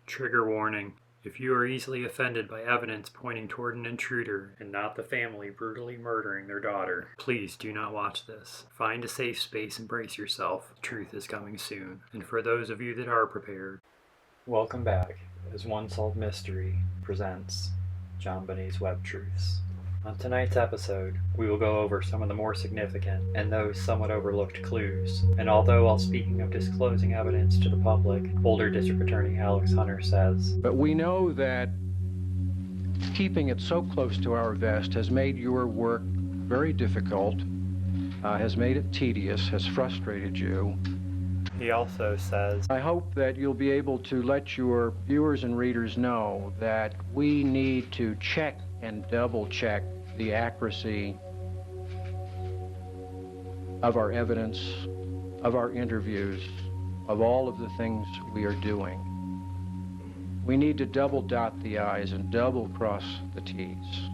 Trigger warning. If you are easily offended by evidence pointing toward an intruder and not the family brutally murdering their daughter, please do not watch this. Find a safe space and brace yourself. The truth is coming soon. And for those of you that are prepared, welcome back as Unsolved Mystery presents JonBenet's WebbTruths. On tonight's episode, we will go over some of the more significant and those somewhat overlooked clues. And although while speaking of disclosing evidence to the public, Boulder District Attorney Alex Hunter says, "But we know that keeping it so close to our vest has made your work very difficult, has made it tedious, has frustrated you." He also says, "I hope that you'll be able to let your viewers and readers know that we need to check and double check the accuracy of our evidence, of our interviews, of all of the things we are doing. We need to double dot the I's and double cross the T's.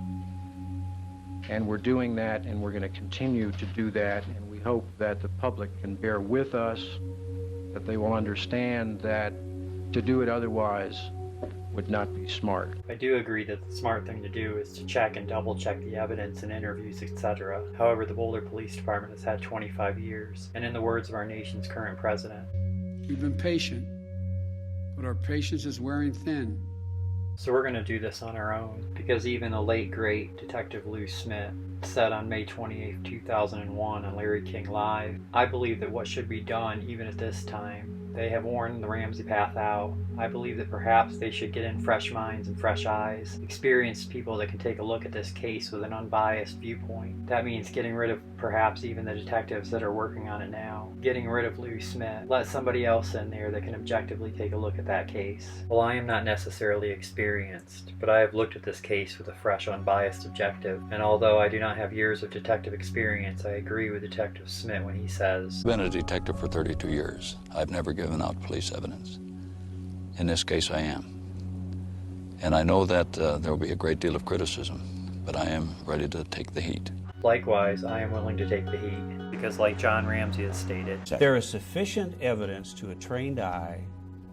And we're doing that, and we're going to continue to do that, and we hope that the public can bear with us, that they will understand that to do it otherwise would not be smart." I do agree that the smart thing to do is to check and double check the evidence in interviews, etc. However, the Boulder Police Department has had 25 years, and in the words of our nation's current president, "We've been patient, but our patience is wearing thin." So we're going to do this on our own, because even the late great Detective Lou Smith said on May 28, 2001 on Larry King Live, "I believe that what should be done even at this time, they have worn the Ramsey path out. I believe that perhaps they should get in fresh minds and fresh eyes, experienced people that can take a look at this case with an unbiased viewpoint. That means getting rid of perhaps even the detectives that are working on it now, getting rid of Lou Smith. Let somebody else in there that can objectively take a look at that case. Well, I am not necessarily experienced, but I have looked at this case with a fresh, unbiased objective, and although I do not have years of detective experience, I agree with Detective Smith when he says, I've been a detective for 32 years. I've never given out police evidence. In this case, I am. And I know that there will be a great deal of criticism, but I am ready to take the heat." Likewise, I am willing to take the heat, because like John Ramsey has stated, there is sufficient evidence to a trained eye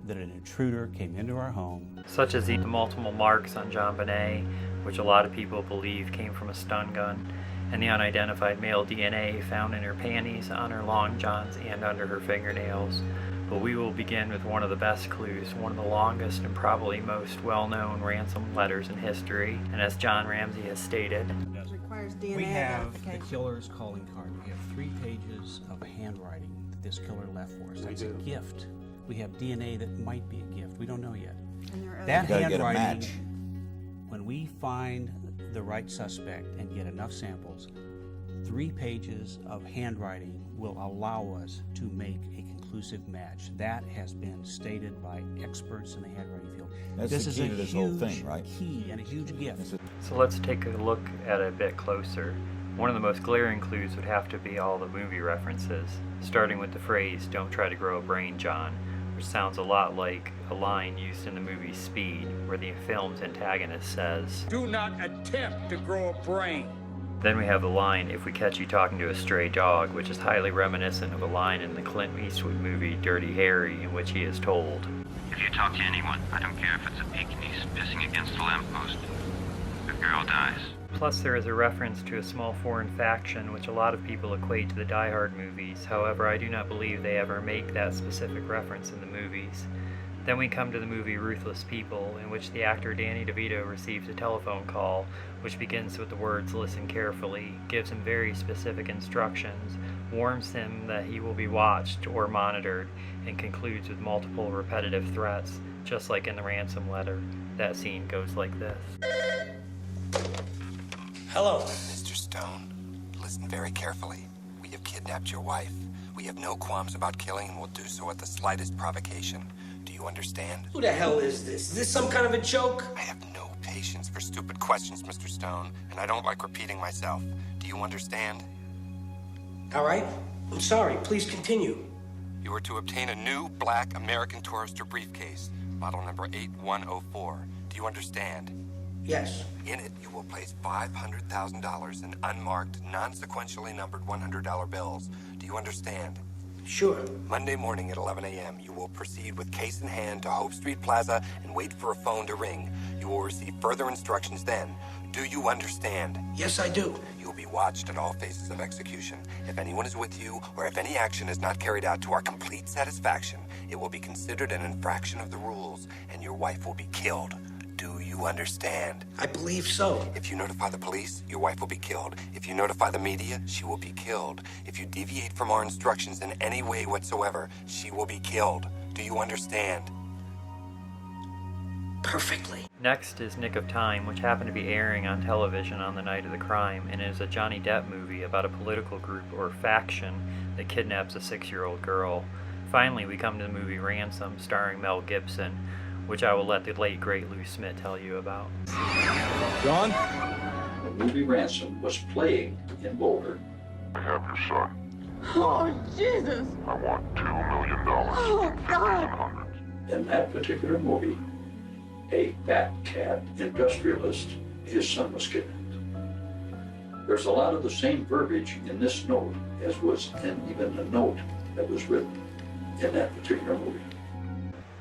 that an intruder came into our home, such as the multiple marks on JonBenet, which a lot of people believe came from a stun gun, and the unidentified male DNA found in her panties, on her long johns, and under her fingernails. But we will begin with one of the best clues, one of the longest and probably most well-known ransom letters in history, and as John Ramsey has stated, It requires DNA we have the identification. killer's calling card. We have 3 pages of handwriting that this killer left for us. That's a gift. We have DNA that might be a gift. We don't know yet. And there are That other- handwriting, when we find the right suspect and get enough samples, 3 pages of handwriting will allow us to make a conclusive match. That has been stated by experts in the handwriting field. That's this the is key a to this huge whole thing, right? key and a huge gift. so let's take a look at it a bit closer. One of the most glaring clues would have to be all the movie references, starting with the phrase, "Don't try to grow a brain, John," which sounds a lot like a line used in the movie Speed, where the film's antagonist says, "Do not attempt to grow a brain." Then we have the line, "If we catch you talking to a stray dog," which is highly reminiscent of a line in the Clint Eastwood movie Dirty Harry, in which he is told, "If you talk to anyone, I don't care if it's a Pekingese pissing against a lamppost, the girl dies." Plus there is a reference to a small foreign faction which a lot of people equate to the Die Hard movies. However, I do not believe they ever make that specific reference in the movies. Then we come to the movie Ruthless People, in which the actor Danny DeVito receives a telephone call which begins with the words, "Listen carefully," gives him very specific instructions, warns him that he will be watched or monitored, and concludes with multiple repetitive threats, just like in the ransom letter. That scene goes like this. Hello. Mr. Stone, listen very carefully. We have kidnapped your wife. We have no qualms about killing and will do so at the slightest provocation. Do you understand? Who the hell is this? Is this some kind of a joke? I have no patience for stupid questions, Mr. Stone, and I don't like repeating myself. Do you understand? All right. I'm sorry. Please continue. You are to obtain a new black American Tourister briefcase, model number 8104. Do you understand? Yes. In it, you will place $500,000 in unmarked, non-sequentially numbered $100 bills. Do you understand? Sure. Monday morning at 11 a.m., you will proceed with case in hand to Hope Street Plaza and wait for a phone to ring. You will receive further instructions then. Do you understand? Yes, I do. You will be watched at all phases of execution. If anyone is with you, or if any action is not carried out to our complete satisfaction, it will be considered an infraction of the rules, and your wife will be killed. Do you understand? I believe so. If you notify the police, your wife will be killed. If you notify the media, she will be killed. If you deviate from our instructions in any way whatsoever, she will be killed. Do you understand? Perfectly. Next is Nick of Time, which happened to be airing on television on the night of the crime, and is a Johnny Depp movie about a political group or faction that kidnaps a 6-year-old girl. Finally, we come to the movie Ransom, starring Mel Gibson, which I will let the late great Lou Smith tell you about. John? The movie Ransom was playing in Boulder. I have your son. Oh, Jesus! I want $2 million. Oh, God! In that particular movie, a fat cat industrialist, his son was kidnapped. There's a lot of the same verbiage in this note as was in even the note that was written in that particular movie.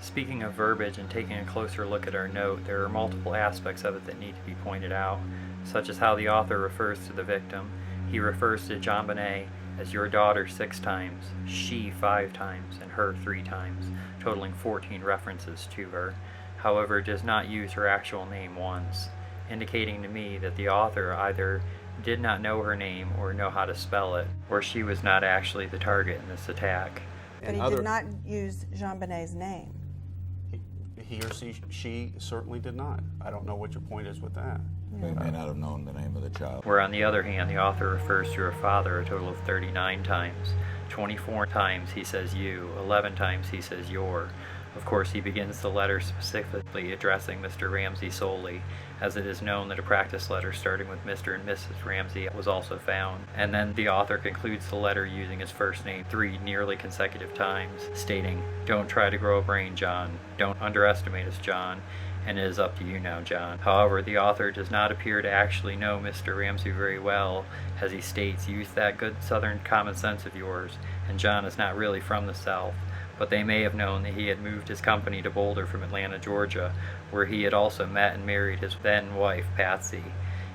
Speaking of verbiage and taking a closer look at our note, there are multiple aspects of it that need to be pointed out, such as how the author refers to the victim. He refers to JonBenet as your daughter 6 times, she 5 times, and her 3 times, totaling 14 references to her. However, does not use her actual name once, indicating to me that the author either did not know her name or know how to spell it, or she was not actually the target in this attack. But he did not use JonBenet's name. He or she certainly did not. I don't know what your point is with that. They may not have known the name of the child. Where on the other hand, the author refers to her father a total of 39 times. 24 times he says you, 11 times he says your. Of course, he begins the letter specifically addressing Mr. Ramsey solely, as it is known that a practice letter starting with Mr. and Mrs. Ramsey was also found. And then the author concludes the letter using his first name 3 nearly consecutive times, stating, "Don't try to grow a brain, John. Don't underestimate us, John. And it is up to you now, John." However, the author does not appear to actually know Mr. Ramsey very well, as he states, "Use that good southern common sense of yours," and John is not really from the South. But they may have known that he had moved his company to Boulder from Atlanta, Georgia, where he had also met and married his then-wife, Patsy.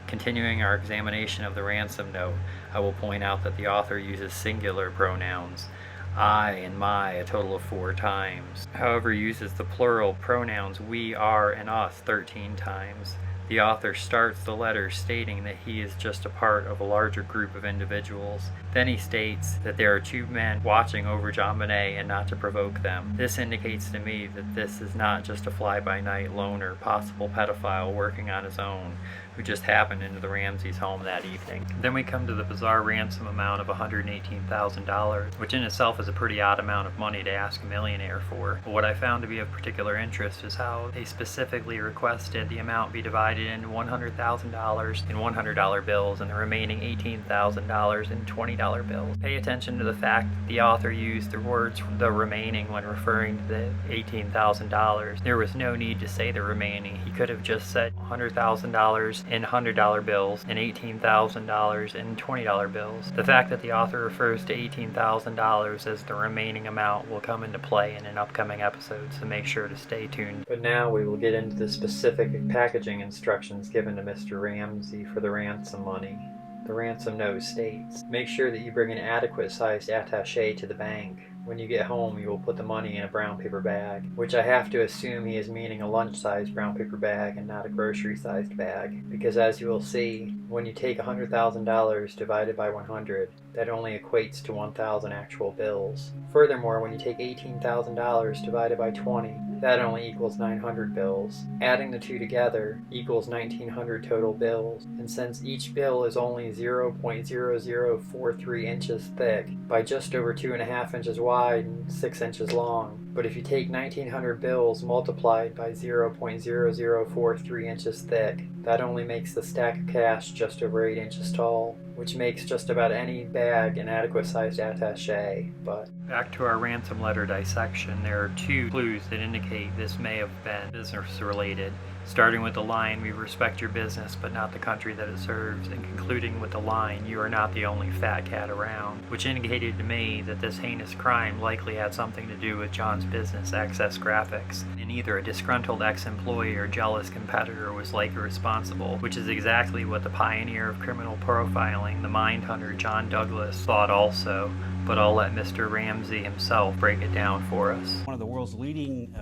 Continuing our examination of the ransom note, I will point out that the author uses singular pronouns, I and my, a total of 4 times. However, uses the plural pronouns we, our, and us 13 times. The author starts the letter stating that he is just a part of a larger group of individuals. Then he states that there are 2 men watching over JonBenet and not to provoke them. This indicates to me that this is not just a fly-by-night loner, possible pedophile working on his own, who just happened into the Ramseys' home that evening. Then we come to the bizarre ransom amount of $118,000, which in itself is a pretty odd amount of money to ask a millionaire for. But what I found to be of particular interest is how they specifically requested the amount be divided into $100,000 in $100 bills and the remaining $18,000 in $20 bills. Pay attention to the fact that the author used the words "the remaining" when referring to the $18,000. There was no need to say the remaining. He could have just said $100,000 in $100 bills and $18,000 in $20 bills. The fact that the author refers to $18,000 as the remaining amount will come into play in an upcoming episode, so make sure to stay tuned. But now we will get into the specific packaging instructions given to Mr. Ramsey for the ransom money. The ransom note states, "Make sure that you bring an adequate sized attaché to the bank. When you get home, you will put the money in a brown paper bag," which I have to assume he is meaning a lunch-sized brown paper bag and not a grocery-sized bag, because as you will see, when you take $100,000 divided by 100, that only equates to 1,000 actual bills. Furthermore, when you take $18,000 divided by 20, that only equals 900 bills. Adding the 2 together equals 1,900 total bills, and since each bill is only 0.0043 inches thick by just over 2.5 inches wide and 6 inches long, but if you take 1,900 bills multiplied by 0.0043 inches thick, That only makes the stack of cash just over 8 inches tall, which makes just about any bag an adequate-sized attaché. But back to our ransom letter dissection, there are 2 clues that indicate this may have been business-related, starting with the line, "We respect your business, but not the country that it serves," and concluding with the line, "You are not the only fat cat around," which indicated to me that this heinous crime likely had something to do with John's business, Access Graphics, and either a disgruntled ex-employee or jealous competitor was likely responsible, which is exactly what the pioneer of criminal profiling, the mindhunter John Douglas, thought also, but I'll let Mr. Ramsey himself break it down for us. One of the world's leading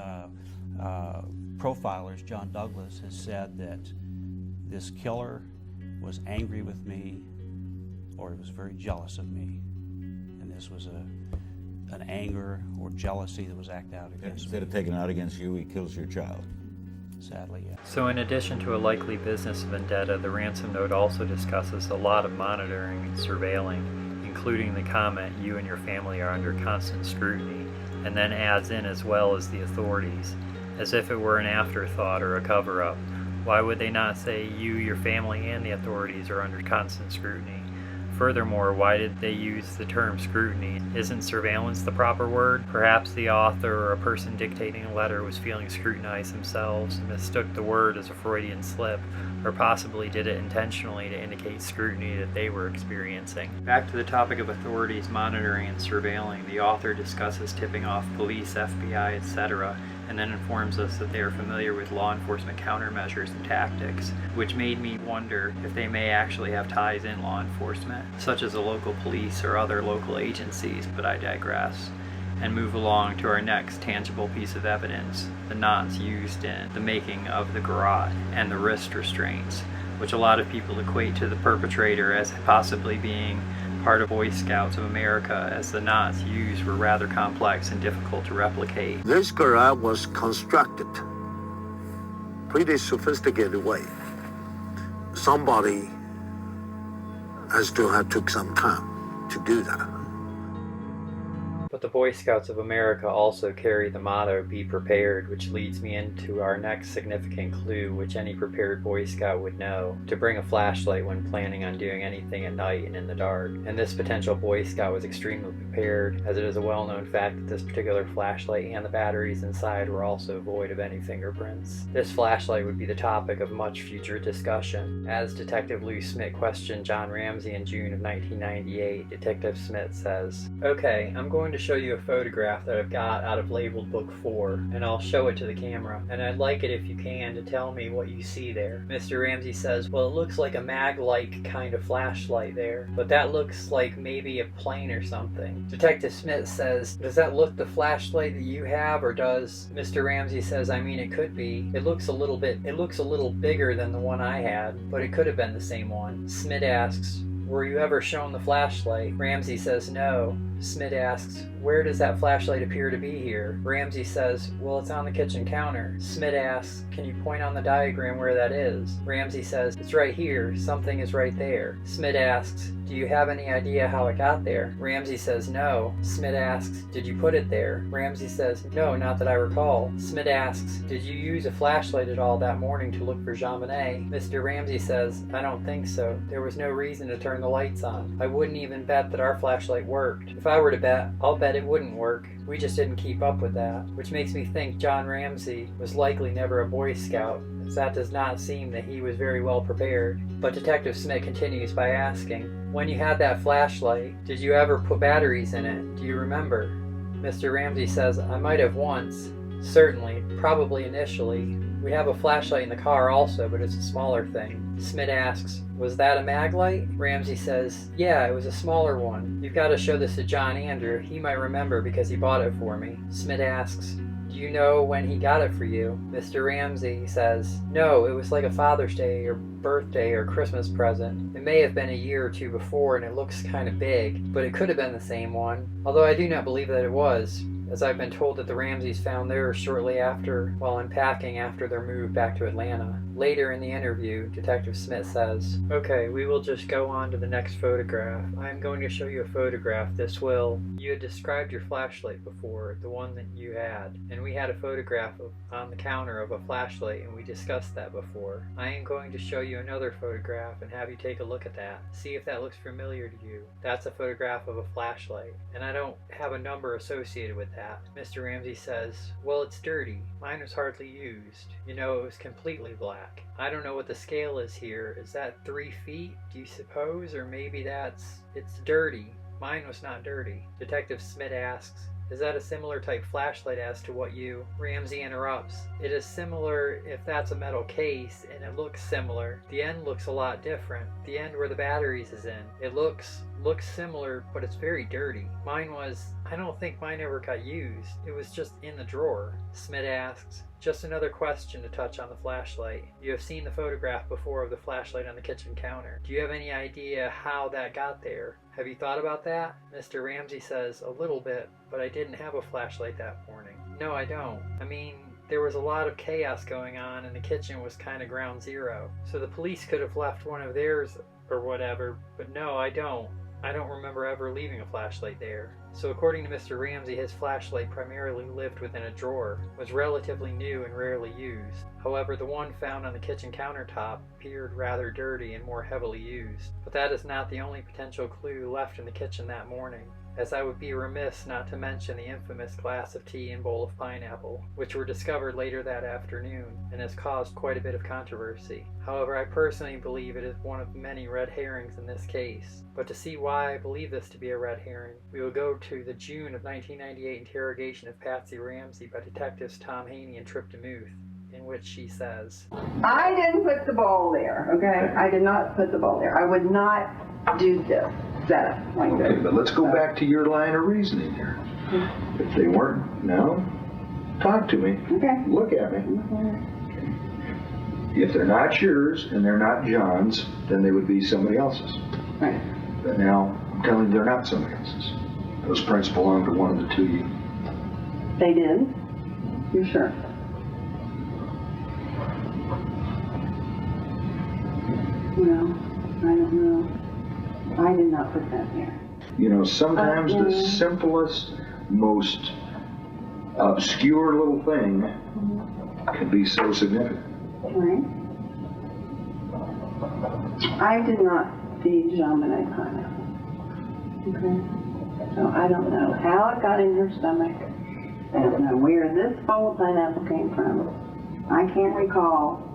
profilers, John Douglas, has said that this killer was angry with me, or he was very jealous of me, and this was an anger or jealousy that was acted out against me. Instead of taking it out against you, he kills your child. Sadly, yeah. So in addition to a likely business vendetta, the ransom note also discusses a lot of monitoring and surveilling, including the comment, "You and your family are under constant scrutiny," and then adds in as well as the authorities, as if it were an afterthought or a cover-up. Why would they not say, "You, your family, and the authorities are under constant scrutiny"? Furthermore, why did they use the term scrutiny? Isn't surveillance the proper word? Perhaps the author or a person dictating a letter was feeling scrutinized themselves and mistook the word as a Freudian slip, or possibly did it intentionally to indicate scrutiny that they were experiencing. Back to the topic of authorities monitoring and surveilling, the author discusses tipping off police, FBI, etc., and then informs us that they are familiar with law enforcement countermeasures and tactics, which made me wonder if they may actually have ties in law enforcement, such as the local police or other local agencies, but I digress. And move along to our next tangible piece of evidence, the knots used in the making of the garrote and the wrist restraints, which a lot of people equate to the perpetrator as possibly being part of Boy Scouts of America, as the knots used were rather complex and difficult to replicate. This garrote was constructed pretty sophisticated way. Somebody has to have took some time to do that. But the Boy Scouts of America also carry the motto, "Be prepared," which leads me into our next significant clue, which any prepared Boy Scout would know: to bring a flashlight when planning on doing anything at night and in the dark. And this potential Boy Scout was extremely prepared, as it is a well-known fact that this particular flashlight and the batteries inside were also void of any fingerprints. This flashlight would be the topic of much future discussion. As Detective Lou Smith questioned John Ramsey in June of 1998, Detective Smith says, "Okay, I'm going to show you a photograph that I've got out of labeled book 4, and I'll show it to the camera, and I'd like it if you can to tell me what you see there." Mr. Ramsey says, "Well, it looks like a mag-like kind of flashlight there, but that looks like maybe a plane or something." Detective Smith says, "Does that look the flashlight that you have, or does?" Mr. Ramsey says, "I mean, it could be. It looks a little bigger than the one I had, but it could have been the same one." Smith asks, "Were you ever shown the flashlight?" Ramsey says, "No." Smith asks, "Where does that flashlight appear to be here?" Ramsey says, "Well, it's on the kitchen counter." Smith asks, "Can you point on the diagram where that is?" Ramsey says, "It's right here. Something is right there." Smith asks, "Do you have any idea how it got there?" Ramsey says, "No." Smith asks, "Did you put it there?" Ramsey says, "No, not that I recall." Smith asks, "Did you use a flashlight at all that morning to look for JonBenet?" Mr. Ramsey says, "I don't think so. There was no reason to turn the lights on. I wouldn't even bet that our flashlight worked. If I were to bet, I'll bet it wouldn't work. We just didn't keep up with that." Which makes me think John Ramsey was likely never a Boy Scout, as that does not seem that he was very well prepared. But Detective Smith continues by asking, "When you had that flashlight, did you ever put batteries in it? Do you remember?" Mr. Ramsey says, "I might have once. Certainly, probably initially. We have a flashlight in the car also, but it's a smaller thing." Smith asks, "Was that a mag light?" Ramsey says, "Yeah, it was a smaller one. You've got to show this to John Andrew. He might remember because he bought it for me." Smith asks, "Do you know when he got it for you?" Mr. Ramsey says, "No, it was like a Father's Day or birthday or Christmas present. It may have been a year or two before, and it looks kind of big, but it could have been the same one. Although I do not believe that it was. as I've been told that the Ramseys found theirs shortly after while unpacking after their move back to Atlanta. Later in the interview, Detective Smith says, "Okay, we will just go on to the next photograph. I am going to show you a photograph. This will..." You had described your flashlight before, the one that you had, and we had a photograph on the counter of a flashlight, and we discussed that before. I am going to show you another photograph and have you take a look at that. See if that looks familiar to you. That's a photograph of a flashlight, and I don't have a number associated with that. Mr. Ramsey says, "Well, it's dirty. Mine was hardly used. You know, it was completely black. I don't know what the scale is here. Is that 3 feet, do you suppose? Or maybe it's dirty. Mine was not dirty." Detective Smith asks, "Is that a similar type flashlight as to what you..." Ramsey interrupts, "It is similar if that's a metal case, and it looks similar. The end looks a lot different. The end where the batteries is in. It looks similar, but it's very dirty. Mine was... I don't think mine ever got used. It was just in the drawer." Smith asks, "Just another question to touch on the flashlight. You have seen the photograph before of the flashlight on the kitchen counter. Do you have any idea how that got there? Have you thought about that?" Mr. Ramsey says, "A little bit, but I didn't have a flashlight that morning." "No, I don't. I mean, there was a lot of chaos going on and the kitchen was kind of ground zero. So the police could have left one of theirs or whatever, but no, I don't. I don't remember ever leaving a flashlight there." So according to Mr. Ramsey, his flashlight primarily lived within a drawer, was relatively new and rarely used. However, the one found on the kitchen countertop appeared rather dirty and more heavily used. But that is not the only potential clue left in the kitchen that morning, as I would be remiss not to mention the infamous glass of tea and bowl of pineapple, which were discovered later that afternoon and has caused quite a bit of controversy. However, I personally believe it is one of many red herrings in this case. But to see why I believe this to be a red herring, we will go to the June of 1998 interrogation of Patsy Ramsey by detectives Tom Haney and Trip DeMuth, in which she says, "I didn't put the bowl there, okay? I did not put the bowl there. I would not do this setup like this." Okay, but let's go back to your line of reasoning here. If they weren't, now, talk to me. Okay. Look at me. If they're not yours and they're not John's, then they would be somebody else's. Right. But now, I'm telling you they're not somebody else's. Those prints belong to one of the two of you. They did? You sure? Well, I don't know. I did not put that there. You know, sometimes the simplest, most obscure little thing can be so significant. Right. I did not feed JonBenet pineapple. Okay. So I don't know how it got in her stomach. I don't know where this bowl of pineapple came from. I can't recall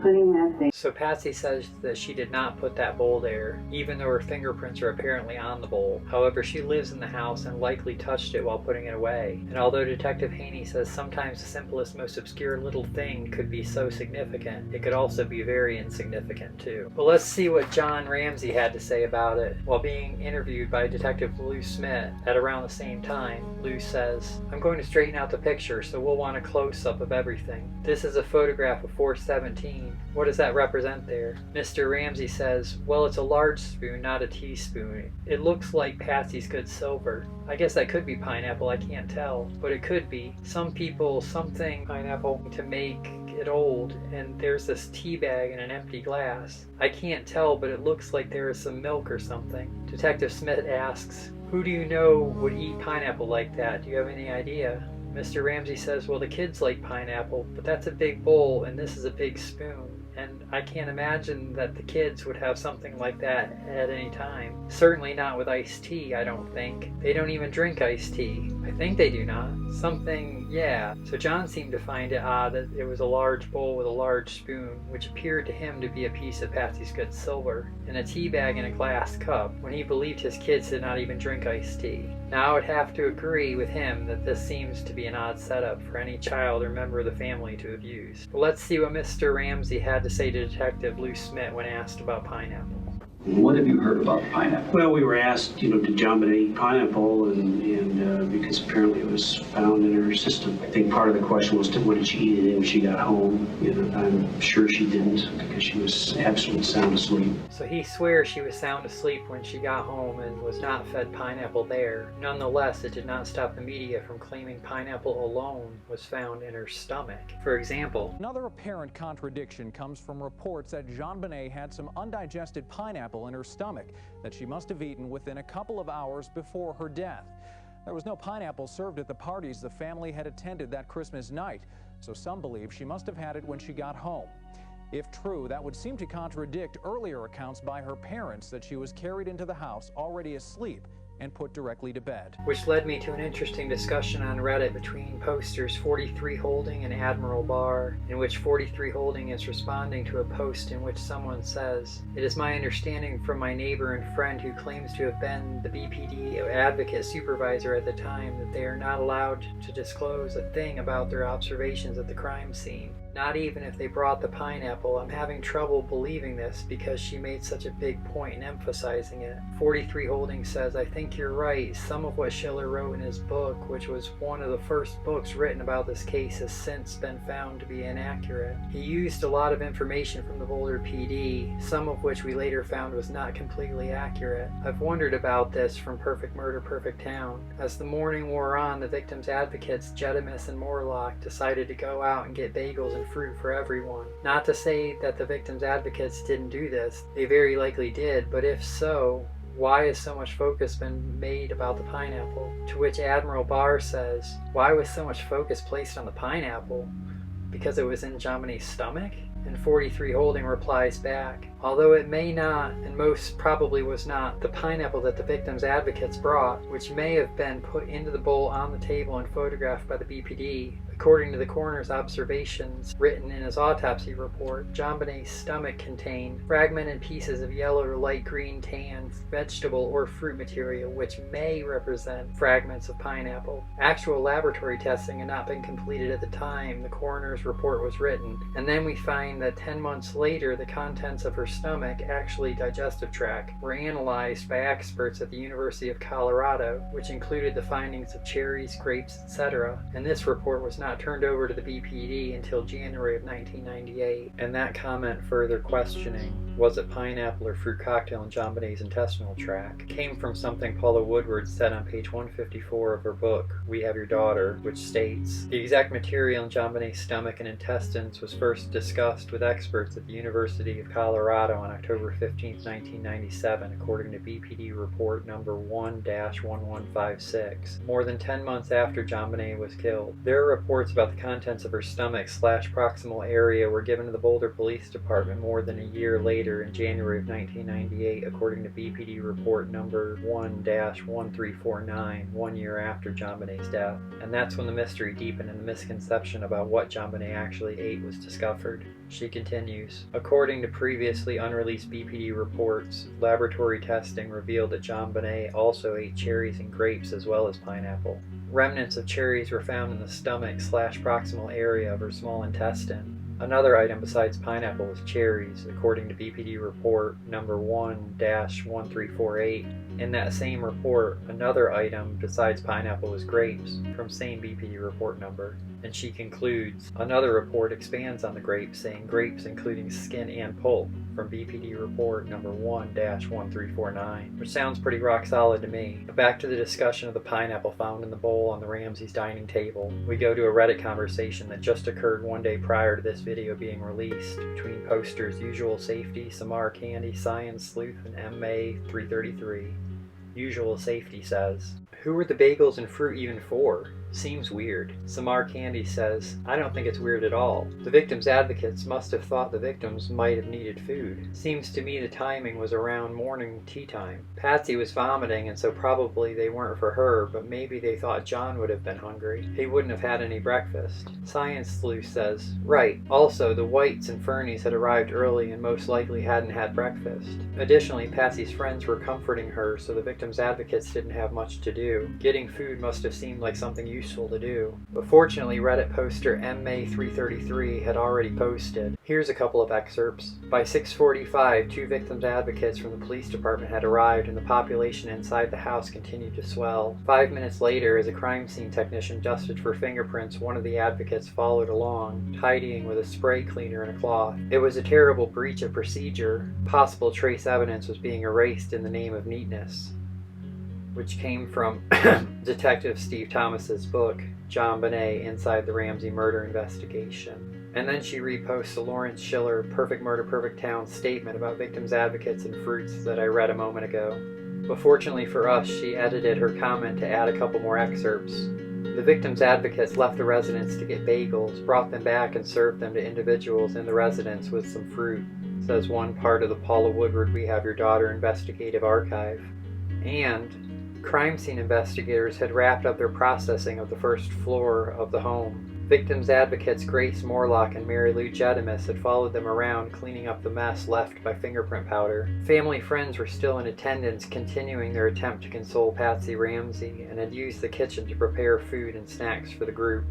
putting that there. So Patsy says that she did not put that bowl there, even though her fingerprints are apparently on the bowl. However, she lives in the house and likely touched it while putting it away. And although Detective Haney says sometimes the simplest, most obscure little thing could be so significant, it could also be very insignificant too. But let's see what John Ramsey had to say about it. While being interviewed by Detective Lou Smith at around the same time, Lou says, "I'm going to straighten out the picture, so we'll want a close-up of everything. This is a photograph of 417. What does that represent there?" Mr. Ramsey says, "Well, it's a large spoon, not a teaspoon. It looks like Patsy's good silver. I guess that could be pineapple, I can't tell. But it could be. Some people, something pineapple to make it old, and there's this tea bag in an empty glass. I can't tell, but it looks like there is some milk or something." Detective Smith asks, "Who do you know would eat pineapple like that? Do you have any idea?" Mr. Ramsey says, "Well, the kids like pineapple, but that's a big bowl and this is a big spoon. And I can't imagine that the kids would have something like that at any time. Certainly not with iced tea, I don't think. They don't even drink iced tea. I think they do not. Something, yeah." So John seemed to find it odd that it was a large bowl with a large spoon, which appeared to him to be a piece of Patsy's good silver, and a tea bag in a glass cup, when he believed his kids did not even drink iced tea. Now I would have to agree with him that this seems to be an odd setup for any child or member of the family to have used. But let's see what Mr. Ramsey had to say to Detective Lou Smith when asked about pineapple. What have you heard about the pineapple? Well, we were asked, did JonBenet eat pineapple, and because apparently it was found in her system. I think part of the question was, what did she eat it in when she got home? I'm sure she didn't, because she was absolutely sound asleep. So he swears she was sound asleep when she got home and was not fed pineapple there. Nonetheless, it did not stop the media from claiming pineapple alone was found in her stomach. For example, another apparent contradiction comes from reports that JonBenet had some undigested pineapple in her stomach that she must have eaten within a couple of hours before her death. There was no pineapple served at the parties the family had attended that Christmas night, so some believe she must have had it when she got home. If true, that would seem to contradict earlier accounts by her parents that she was carried into the house already asleep and put directly to bed. Which led me to an interesting discussion on Reddit between posters 43 Holding and Admiral Barr, in which 43 Holding is responding to a post in which someone says, "It is my understanding from my neighbor and friend who claims to have been the BPD advocate supervisor at the time that they are not allowed to disclose a thing about their observations at the crime scene. Not even if they brought the pineapple. I'm having trouble believing this because she made such a big point in emphasizing it." 43 Holding says, "I think you're right. Some of what Schiller wrote in his book, which was one of the first books written about this case, has since been found to be inaccurate. He used a lot of information from the Boulder PD, some of which we later found was not completely accurate. I've wondered about this from Perfect Murder, Perfect Town. As the morning wore on, the victim's advocates, Jedimus and Morlock, decided to go out and get bagels and fruit for everyone. Not to say that the victim's advocates didn't do this. They very likely did, but if so, why has so much focus been made about the pineapple?" To which Admiral Barr says, "Why was so much focus placed on the pineapple? Because it was in JonBenet's stomach?" And 43 Holding replies back, "Although it may not, and most probably was not, the pineapple that the victim's advocates brought, which may have been put into the bowl on the table and photographed by the BPD, according to the coroner's observations written in his autopsy report, JonBenet's stomach contained fragmented pieces of yellow or light green tan vegetable or fruit material which may represent fragments of pineapple. Actual laboratory testing had not been completed at the time the coroner's report was written, and then we find that 10 months later the contents of her stomach, actually digestive tract, were analyzed by experts at the University of Colorado, which included the findings of cherries, grapes, etc., and this report was not turned over to the BPD until January of 1998. And that comment further questioning, was it pineapple or fruit cocktail in JonBenet's intestinal tract, came from something Paula Woodward said on page 154 of her book, We Have Your Daughter, which states, "The exact material in JonBenet's stomach and intestines was first discussed with experts at the University of Colorado on October 15, 1997, according to BPD report number 1-1156, more than 10 months after JonBenet was killed. There are reports about the contents of her stomach / proximal area were given to the Boulder Police Department more than a year later in January of 1998, according to BPD report number 1-1349, 1 year after JonBenet's death. And that's when the mystery deepened and the misconception about what JonBenet actually ate was discovered." She continues, "According to previously unreleased BPD reports, laboratory testing revealed that JonBenet also ate cherries and grapes as well as pineapple. Remnants of cherries were found in the stomach / proximal area of her small intestine. Another item besides pineapple was cherries, according to BPD report number 1-1348. In that same report, another item besides pineapple was grapes, from same BPD report number." And she concludes, "Another report expands on the grapes, saying grapes including skin and pulp, from BPD report number 1-1349, which sounds pretty rock solid to me. But back to the discussion of the pineapple found in the bowl on the Ramsey's dining table. We go to a Reddit conversation that just occurred one day prior to this video being released, between posters Usual Safety, Samar Candy, Science Sleuth, and MA333. Usual Safety says, "Who were the bagels and fruit even for? Seems weird." Samar Candy says, "I don't think it's weird at all. The victim's advocates must have thought the victims might have needed food. Seems to me the timing was around morning tea time. Patsy was vomiting, and so probably they weren't for her, but maybe they thought John would have been hungry. He wouldn't have had any breakfast." Science Sleuth says, "Right. Also, the Whites and Fernies had arrived early and most likely hadn't had breakfast. Additionally, Patsy's friends were comforting her, so the victim's advocates didn't have much to do. Getting food must have seemed like something useful to do. But fortunately, Reddit poster MMay333 had already posted. Here's a couple of excerpts. By 6:45, 2 victims' advocates from the police department had arrived and the population inside the house continued to swell. 5 minutes later, as a crime scene technician dusted for fingerprints, one of the advocates followed along, tidying with a spray cleaner and a cloth. It was a terrible breach of procedure. Possible trace evidence was being erased in the name of neatness. Which came from Detective Steve Thomas's book, JonBenet, Inside the Ramsey Murder Investigation. And then she reposts a Lawrence Schiller Perfect Murder, Perfect Town statement about victims' advocates and fruits that I read a moment ago. But fortunately for us, she edited her comment to add a couple more excerpts. The victims' advocates left the residence to get bagels, brought them back and served them to individuals in the residence with some fruit, says one part of the Paula Woodward We Have Your Daughter investigative archive. And crime scene investigators had wrapped up their processing of the first floor of the home. Victims' advocates Grace Morlock and Mary Lou Jedimus had followed them around, cleaning up the mess left by fingerprint powder. Family friends were still in attendance, continuing their attempt to console Patsy Ramsey, and had used the kitchen to prepare food and snacks for the group.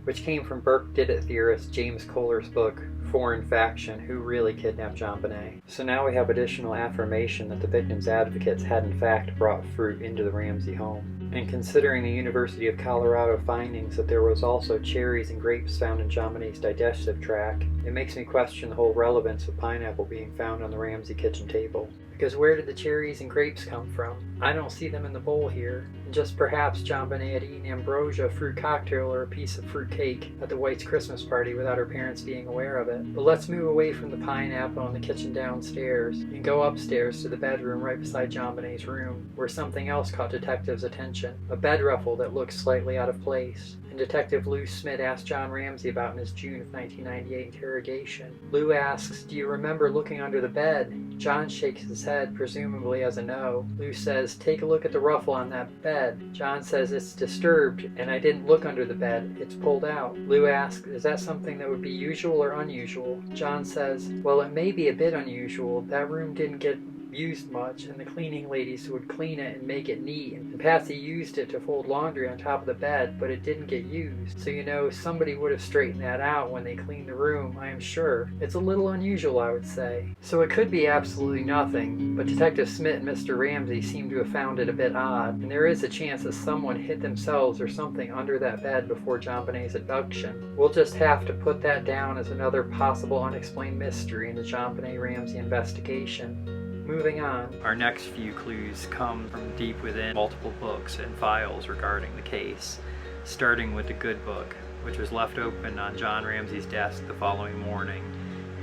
Which came from Burke Did-It theorist James Kohler's book, Foreign Faction, Who Really Kidnapped JonBenet. So now we have additional affirmation that the victims' advocates had in fact brought fruit into the Ramsey home. And considering the University of Colorado findings that there was also cherries and grapes found in JonBenet's digestive tract, it makes me question the whole relevance of pineapple being found on the Ramsey kitchen table. Because where did the cherries and grapes come from? I don't see them in the bowl here. And just perhaps JonBenet had eaten ambrosia, a fruit cocktail, or a piece of fruit cake at the White's Christmas party without her parents being aware of it. But let's move away from the pineapple in the kitchen downstairs and go upstairs to the bedroom right beside JonBenet's room, where something else caught detectives' attention. A bed ruffle that looks slightly out of place. And Detective Lou Smith asked John Ramsey about in his June of 1998 interrogation. Lou asks, "Do you remember looking under the bed?" John shakes his head, presumably as a no. Lou says, "Take a look at the ruffle on that bed." John says, "It's disturbed, and I didn't look under the bed. It's pulled out." Lou asks, "Is that something that would be usual or unusual?" John says, "Well, it may be a bit unusual. That room didn't get used much, and the cleaning ladies would clean it and make it neat, and Patsy used it to fold laundry on top of the bed, but it didn't get used. So somebody would have straightened that out when they cleaned the room, I am sure. It's a little unusual, I would say." So it could be absolutely nothing, but Detective Smith and Mr. Ramsey seem to have found it a bit odd, and there is a chance that someone hid themselves or something under that bed before JonBenet's abduction. We'll just have to put that down as another possible unexplained mystery in the JonBenet-Ramsey investigation. Moving on. Our next few clues come from deep within multiple books and files regarding the case, starting with the good book, which was left open on John Ramsey's desk the following morning.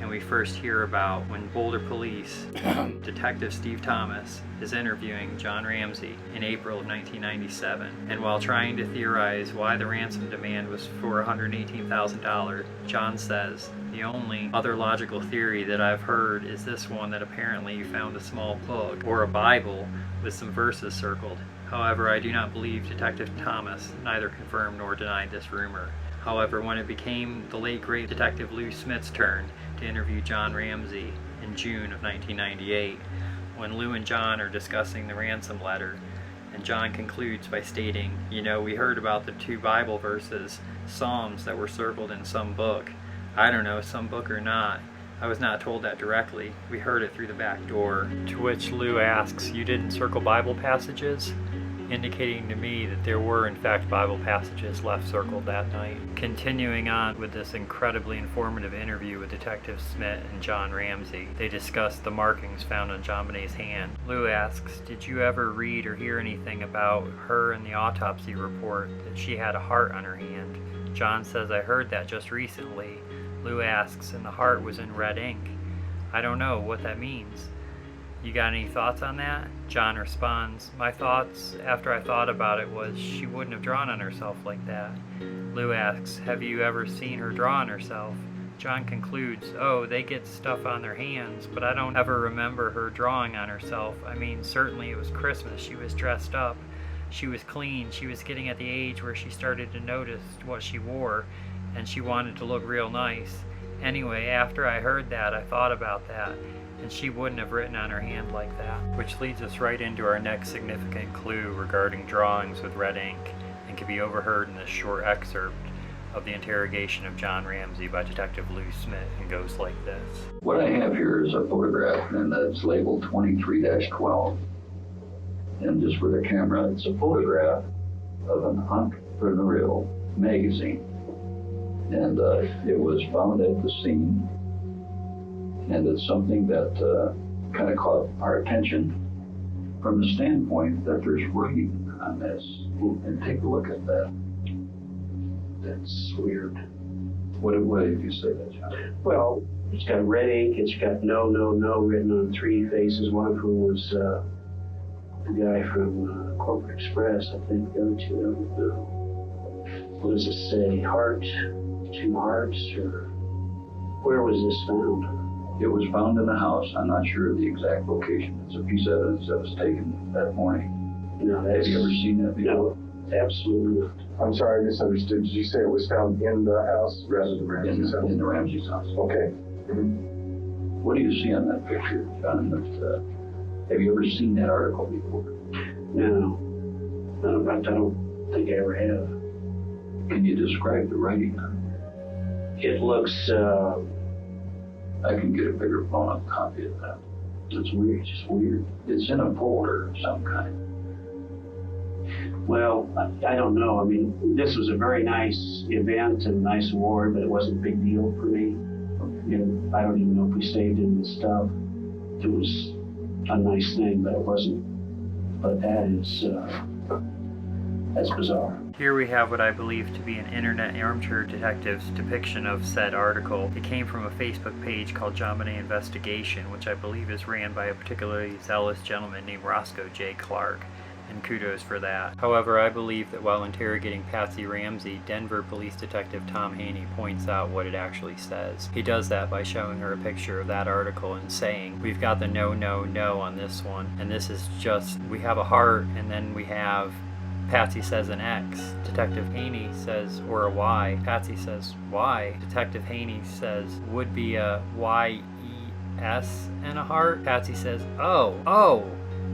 And we first hear about when Boulder Police Detective Steve Thomas is interviewing John Ramsey in April of 1997. And while trying to theorize why the ransom demand was for $118,000, John says, "The only other logical theory that I've heard is this one that apparently you found a small book, or a Bible, with some verses circled. However, I do not believe Detective Thomas neither confirmed nor denied this rumor." However, when it became the late great Detective Lou Smith's turn to interview John Ramsey in June of 1998, when Lou and John are discussing the ransom letter, and John concludes by stating, "We heard about the 2 Bible verses, Psalms, that were circled in some book. I don't know, some book or not. I was not told that directly. We heard it through the back door." To which Lou asks, "You didn't circle Bible passages?" indicating to me that there were in fact Bible passages left circled that night. Continuing on with this incredibly informative interview with Detective Smith and John Ramsey, they discuss the markings found on JonBenet's hand. Lou asks, "Did you ever read or hear anything about her in the autopsy report, that she had a heart on her hand?" John says, "I heard that just recently." Lou asks, "And the heart was in red ink?" "I don't know what that means. You got any thoughts on that?" John responds, "My thoughts, after I thought about it, was she wouldn't have drawn on herself like that." Lou asks, "Have you ever seen her draw on herself?" John concludes, "Oh, they get stuff on their hands, but I don't ever remember her drawing on herself. I mean, certainly it was Christmas, she was dressed up, she was clean, she was getting at the age where she started to notice what she wore, and she wanted to look real nice. Anyway, after I heard that, I thought about that, and she wouldn't have written on her hand like that." Which leads us right into our next significant clue regarding drawings with red ink, and can be overheard in this short excerpt of the interrogation of John Ramsey by Detective Lou Smith, and goes like this. What I have here is a photograph, and it's labeled 23-12. And just for the camera, it's a photograph of an Entreprenurial magazine. And it was found at the scene, and it's something that kind of caught our attention from the standpoint that there's writing on this. And take a look at that. That's weird. What did you say that, John? Well, it's got red ink, it's got no written on 3 faces, one of whom was the guy from Corporate Express, I think. The other 2, I don't know. What does it say? Heart? 2 hearts? Or where was this found? It was found in a house. I'm not sure of the exact location. It's a piece of evidence that was taken that morning. No, have you ever seen that before? No, absolutely not. I'm sorry, I misunderstood. Did you say it was found in the house rather than Ramsey's house? In the Ramsey's house. Okay. Mm-hmm. What do you see on that picture, John? Have you ever seen that article before? No. I don't think I ever have. Can you describe the writing on it? It looks, I can get a bigger blown-up copy of that. It's weird, just weird. It's in a folder of some kind. Well, I don't know. I mean, this was a very nice event and a nice award, but it wasn't a big deal for me. And I don't even know if we saved any of the stuff. It was a nice thing, but it wasn't. But that's bizarre. Here we have what I believe to be an internet armchair detective's depiction of said article. It came from a Facebook page called JonBenet Investigation, which I believe is ran by a particularly zealous gentleman named Roscoe J. Clark, and kudos for that. However, I believe that while interrogating Patsy Ramsey, Denver Police Detective Tom Haney points out what it actually says. He does that by showing her a picture of that article and saying, we've got the no on this one, and this is just, we have a heart, and then we have Patsy says an X. Detective Haney says, or a Y. Patsy says, Y. Detective Haney says, would be a Y-E-S and a heart. Patsy says, oh,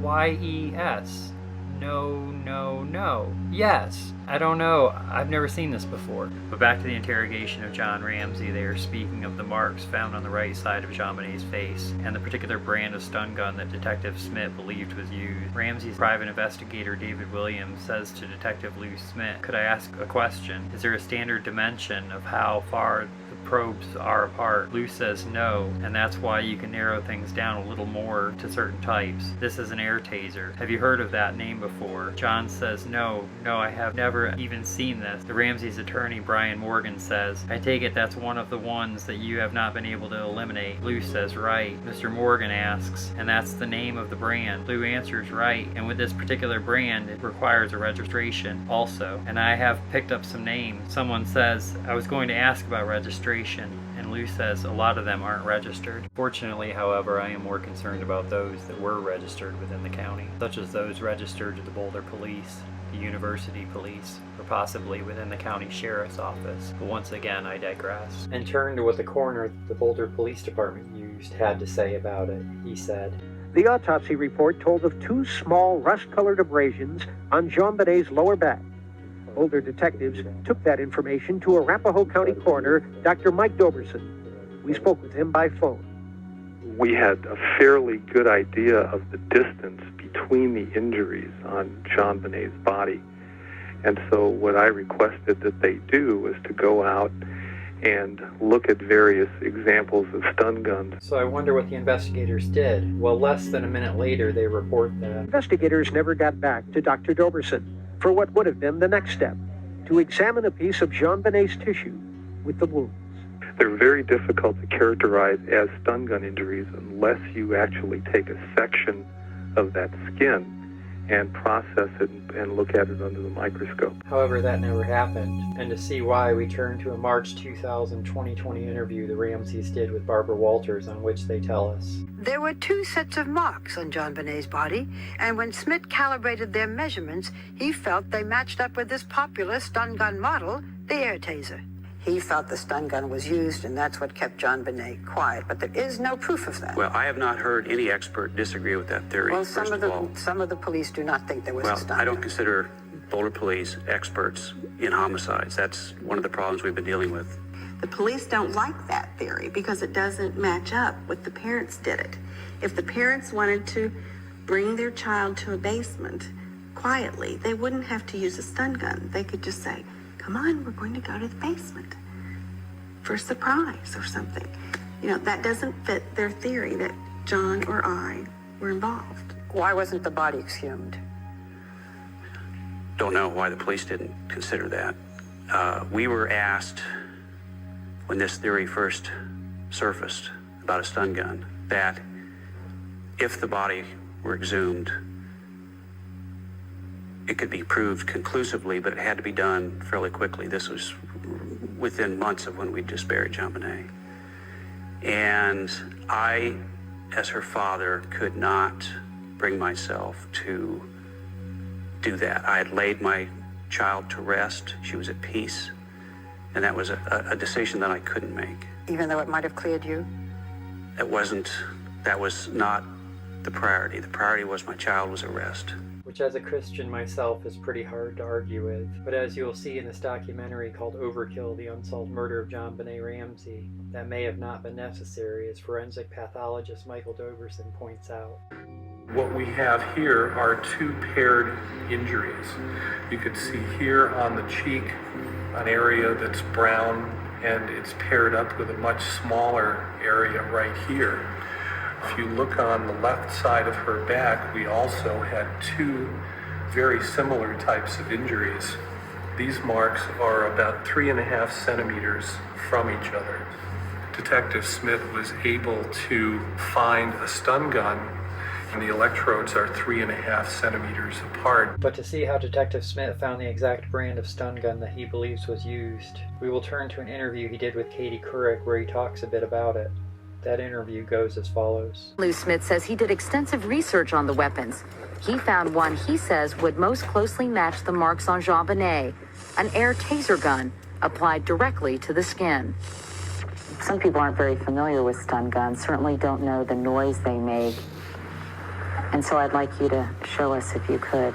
Y-E-S. No. Yes. I don't know. I've never seen this before. But back to the interrogation of John Ramsey, they are speaking of the marks found on the right side of JonBenet's face and the particular brand of stun gun that Detective Smith believed was used. Ramsey's private investigator, David Williams, says to Detective Lou Smith, could I ask a question? Is there a standard dimension of how far the probes are apart? Lou says no, and that's why you can narrow things down a little more to certain types. This is an air taser. Have you heard of that name before? John says no, I have never even seen this. The Ramsey's attorney, Brian Morgan, says, I take it that's one of the ones that you have not been able to eliminate. Lou says right. Mr. Morgan asks, and that's the name of the brand. Lou answers right, and with this particular brand, it requires a registration also. And I have picked up some names. Someone says, I was going to ask about registration, and Lou says a lot of them aren't registered. Fortunately, however, I am more concerned about those that were registered within the county, such as those registered to the Boulder Police, the University Police, or possibly within the county sheriff's office. But once again, I digress. And turn to what the coroner at the Boulder Police Department had to say about it. He said, the autopsy report told of 2 small rust-colored abrasions on JonBenet's lower back. Boulder detectives took that information to Arapahoe County coroner, Dr. Mike Doberson. We spoke with him by phone. We had a fairly good idea of the distance between the injuries on JonBenet's body. And so what I requested that they do was to go out and look at various examples of stun guns. So I wonder what the investigators did. Well, less than a minute later, they report that investigators never got back to Dr. Doberson for what would have been the next step, to examine a piece of JonBenet's tissue with the wounds. They're very difficult to characterize as stun gun injuries unless you actually take a section of that skin and process it and look at it under the microscope. However, that never happened. And to see why, we turn to a March 2020 interview the Ramseys did with Barbara Walters, on which they tell us, there were 2 sets of marks on JonBenet's body, and when Smith calibrated their measurements, he felt they matched up with this popular stun gun model, the air taser. He felt the stun gun was used, and that's what kept JonBenet quiet. But there is no proof of that. Well, I have not heard any expert disagree with that theory. Well, some of the police do not think there was a stun gun. I don't consider Boulder police experts in homicides. That's one of the problems we've been dealing with. The police don't like that theory because it doesn't match up with the parents did it. If the parents wanted to bring their child to a basement quietly, they wouldn't have to use a stun gun. They could just say, come on, we're going to go to the basement for a surprise or something. You know, that doesn't fit their theory that John or I were involved. Why wasn't the body exhumed? Don't know why the police didn't consider that. We were asked when this theory first surfaced about a stun gun that if the body were exhumed, it could be proved conclusively, but it had to be done fairly quickly. This was within months of when we just buried JonBenet. And I, as her father, could not bring myself to do that. I had laid my child to rest. She was at peace. And that was a decision that I couldn't make. Even though it might have cleared you? That was not the priority. The priority was my child was at rest. Which as a Christian myself is pretty hard to argue with. But as you'll see in this documentary called Overkill, the Unsolved Murder of JonBenétRamsey, that may have not been necessary, as forensic pathologist Michael Doberson points out. What we have here are two paired injuries. You can see here on the cheek an area that's brown, and it's paired up with a much smaller area right here. If you look on the left side of her back, we also had two very similar types of injuries. These marks are about 3.5 centimeters from each other. Detective Smith was able to find a stun gun, and the electrodes are 3.5 centimeters apart. But to see how Detective Smith found the exact brand of stun gun that he believes was used, we will turn to an interview he did with Katie Couric where he talks a bit about it. That interview goes as follows. Lou Smith says he did extensive research on the weapons. He found one he says would most closely match the marks on JonBenet, an air taser gun applied directly to the skin. Some people aren't very familiar with stun guns, certainly don't know the noise they make. And so I'd like you to show us if you could.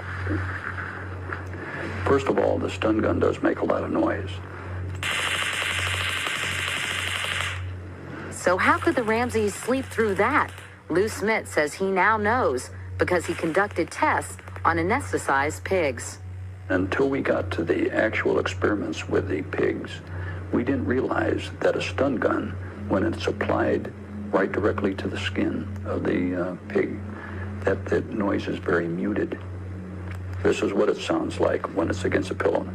First of all, the stun gun does make a lot of noise. So how could the Ramseys sleep through that? Lou Smith says he now knows because he conducted tests on anesthetized pigs. Until we got to the actual experiments with the pigs, we didn't realize that a stun gun, when it's applied right directly to the skin of the pig, that the noise is very muted. This is what it sounds like when it's against a pillow.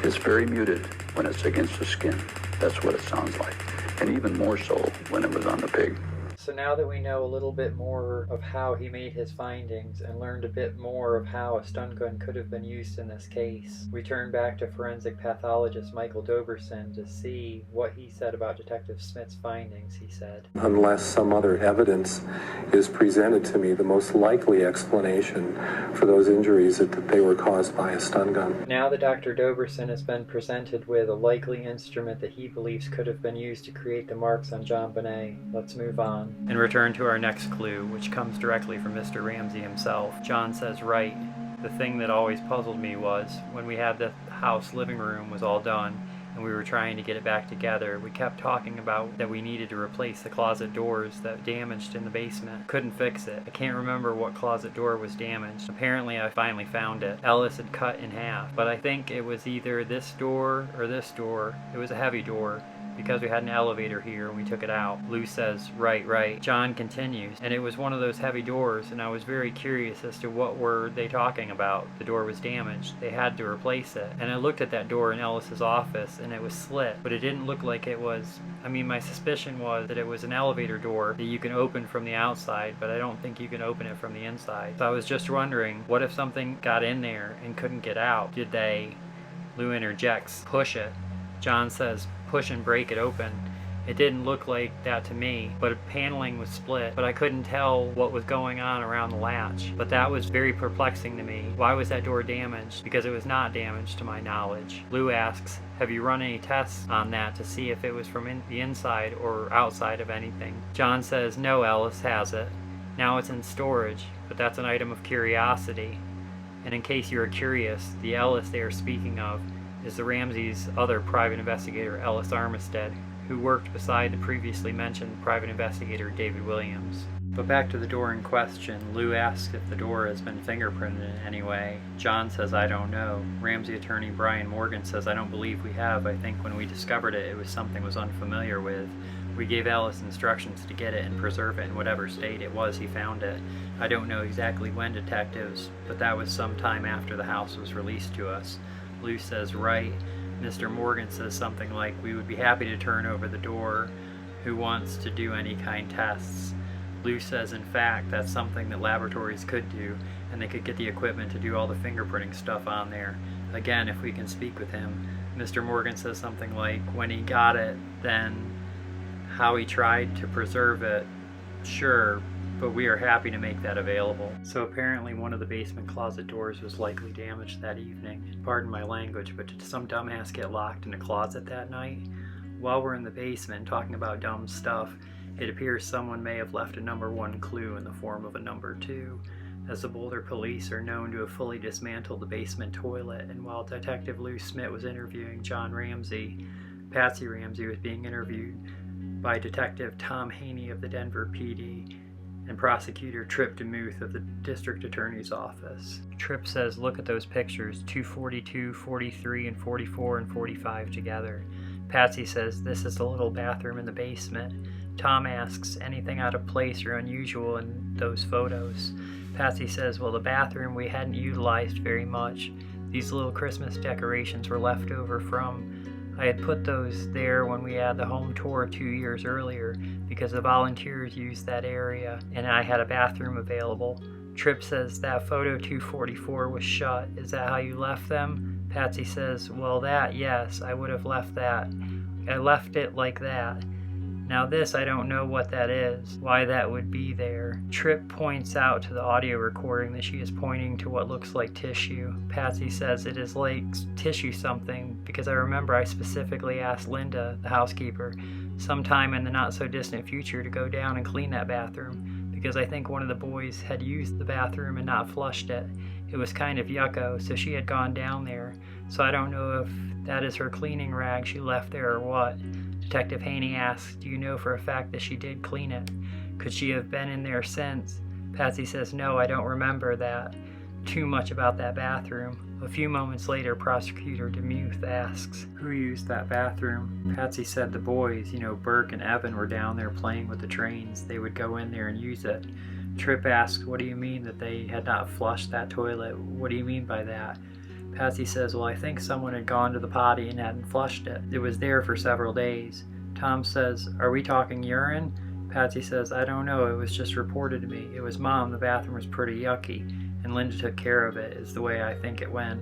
It's very muted when it's against the skin. That's what it sounds like. And even more so when it was on the pig. So now that we know a little bit more of how he made his findings and learned a bit more of how a stun gun could have been used in this case, we turn back to forensic pathologist Michael Doberson to see what he said about Detective Smith's findings. He said, Unless some other evidence is presented to me, the most likely explanation for those injuries is that they were caused by a stun gun. Now that Dr. Doberson has been presented with a likely instrument that he believes could have been used to create the marks on JonBenet, let's move on and return to our next clue, which comes directly from Mr. Ramsey himself. John says, right, the thing that always puzzled me was when we had the house living room was all done and we were trying to get it back together, we kept talking about that we needed to replace the closet doors that damaged in the basement. Couldn't fix it. I can't remember what closet door was damaged. Apparently I finally found it. Ellis had cut in half, but I think it was either this door or this door. It was a heavy door, because we had an elevator here and we took it out. Lou says, right. John continues, and it was one of those heavy doors, and I was very curious as to what were they talking about. The door was damaged. They had to replace it. And I looked at that door in Ellis's office, and it was slit, but it didn't look like it was, my suspicion was that it was an elevator door that you can open from the outside, but I don't think you can open it from the inside. So I was just wondering, what if something got in there and couldn't get out? Did they, Lou interjects, push it? John says, push and break it open. It didn't look like that to me, but paneling was split, but I couldn't tell what was going on around the latch. But that was very perplexing to me. Why was that door damaged? Because it was not damaged to my knowledge. Lou asks, have you run any tests on that to see if it was from the inside or outside of anything? John says, no, Ellis has it. Now it's in storage, but that's an item of curiosity. And in case you are curious, the Ellis they are speaking of is the Ramsey's other private investigator, Ellis Armistead, who worked beside the previously mentioned private investigator David Williams. But back to the door in question, Lou asks if the door has been fingerprinted in any way. John says, I don't know. Ramsey attorney Brian Morgan says, I don't believe we have. I think when we discovered it, it was something was unfamiliar with. We gave Ellis instructions to get it and preserve it in whatever state it was he found it. I don't know exactly when, detectives, but that was some time after the house was released to us. Lou says, right. Mr. Morgan says something like, we would be happy to turn over the door. Who wants to do any kind tests? Lou says, in fact, that's something that laboratories could do, and they could get the equipment to do all the fingerprinting stuff on there. Again, if we can speak with him. Mr. Morgan says something like, when he got it, then how he tried to preserve it, sure, but we are happy to make that available. So apparently one of the basement closet doors was likely damaged that evening. Pardon my language, but did some dumbass get locked in a closet that night? While we're in the basement talking about dumb stuff, it appears someone may have left a number 1 clue in the form of a number 2, as the Boulder police are known to have fully dismantled the basement toilet, and while Detective Lou Smith was interviewing John Ramsey, Patsy Ramsey was being interviewed by Detective Tom Haney of the Denver PD and Prosecutor Tripp DeMuth of the District Attorney's Office. Tripp says, look at those pictures, 242, 43, and 44 and 45 together. Patsy says, this is the little bathroom in the basement. Tom asks, anything out of place or unusual in those photos? Patsy says, well, the bathroom we hadn't utilized very much. These little Christmas decorations were left over from, I had put those there when we had the home tour 2 years earlier because the volunteers used that area and I had a bathroom available. Tripp says, that photo 244 was shut. Is that how you left them? Patsy says, well, that, yes, I would have left that. I left it like that. Now this, I don't know what that is, why that would be there. Tripp points out to the audio recording that she is pointing to what looks like tissue. Patsy says it is like tissue something because I remember I specifically asked Linda, the housekeeper, sometime in the not so distant future to go down and clean that bathroom because I think one of the boys had used the bathroom and not flushed it. It was kind of yucko, so she had gone down there. So I don't know if that is her cleaning rag she left there or what. Detective Haney asks, do you know for a fact that she did clean it? Could she have been in there since? Patsy says, no, I don't remember that. Too much about that bathroom. A few moments later, Prosecutor DeMuth asks, who used that bathroom? Patsy said the boys, Burke and Evan were down there playing with the trains. They would go in there and use it. Tripp asks, what do you mean that they had not flushed that toilet? What do you mean by that? Patsy says, well, I think someone had gone to the potty and hadn't flushed it. It was there for several days. Tom says, are we talking urine? Patsy says, I don't know, it was just reported to me. It was Mom, the bathroom was pretty yucky, and Linda took care of it, is the way I think it went.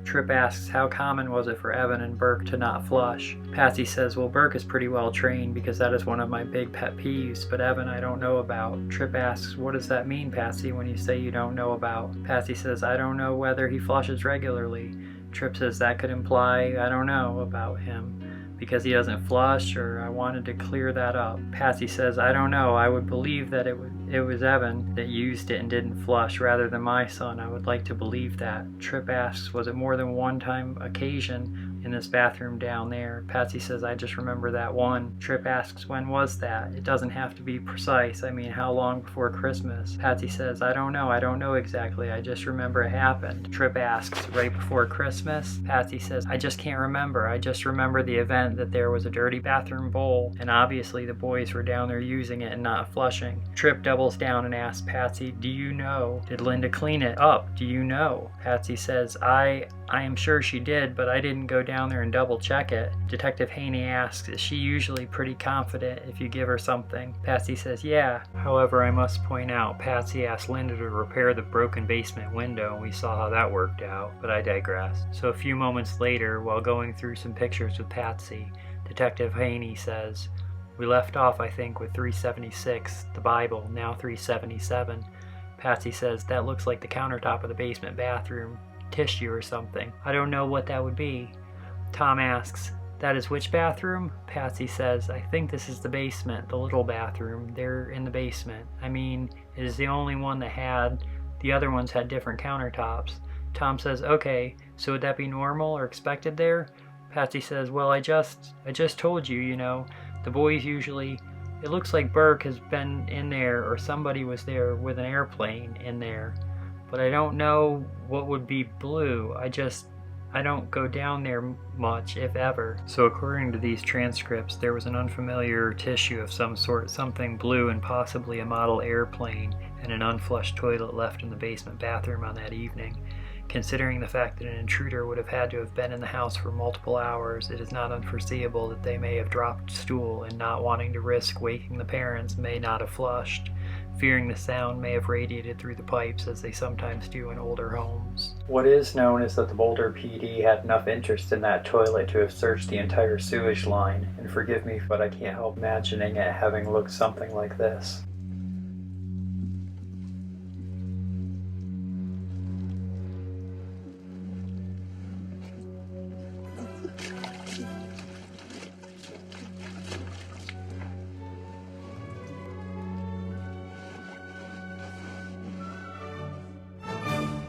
Tripp asks, how common was it for Evan and Burke to not flush? Patsy says, well, Burke is pretty well trained because that is one of my big pet peeves, but Evan I don't know about. Tripp asks, what does that mean, Patsy, when you say you don't know about? Patsy says, I don't know whether he flushes regularly. Tripp says, that could imply I don't know about him because he doesn't flush, or I wanted to clear that up. Patsy says, I don't know, I would believe that it was Evan that used it and didn't flush rather than my son. I would like to believe that. Tripp asks, was it more than one time occasion in this bathroom down there? Patsy says, I just remember that one. Tripp asks, when was that? It doesn't have to be precise. I mean, how long before Christmas? Patsy says, I don't know exactly. I just remember it happened. Tripp asks, right before Christmas? Patsy says, I just can't remember. I just remember the event that there was a dirty bathroom bowl, and obviously the boys were down there using it and not flushing. Tripp doubles down and asks Patsy, do you know? Did Linda clean it up? Do you know? Patsy says, I am sure she did, but I didn't go down there and double check it. Detective Haney asks, is she usually pretty confident if you give her something? Patsy says, yeah. However, I must point out, Patsy asked Linda to repair the broken basement window, and we saw how that worked out, but I digress. So a few moments later, while going through some pictures with Patsy, Detective Haney says, we left off, I think, with 376, the Bible, now 377. Patsy says, that looks like the countertop of the basement bathroom, tissue or something. I don't know what that would be. Tom asks, that is which bathroom? Patsy says, I think this is the basement, the little bathroom. They're in the basement. I mean, It is the only one that the other ones had different countertops. Tom says, okay, so would that be normal or expected there? Patsy says, well, I just told you, you know, the boys usually, it looks like Burke has been in there or somebody was there with an airplane in there, but I don't know what would be blue. I don't go down there much, if ever. So according to these transcripts, there was an unfamiliar tissue of some sort, something blue and possibly a model airplane, and an unflushed toilet left in the basement bathroom on that evening. Considering the fact that an intruder would have had to have been in the house for multiple hours, it is not unforeseeable that they may have dropped stool and, not wanting to risk waking the parents, may not have flushed. Fearing the sound may have radiated through the pipes, as they sometimes do in older homes. What is known is that the Boulder PD had enough interest in that toilet to have searched the entire sewage line, and forgive me, but I can't help imagining it having looked something like this.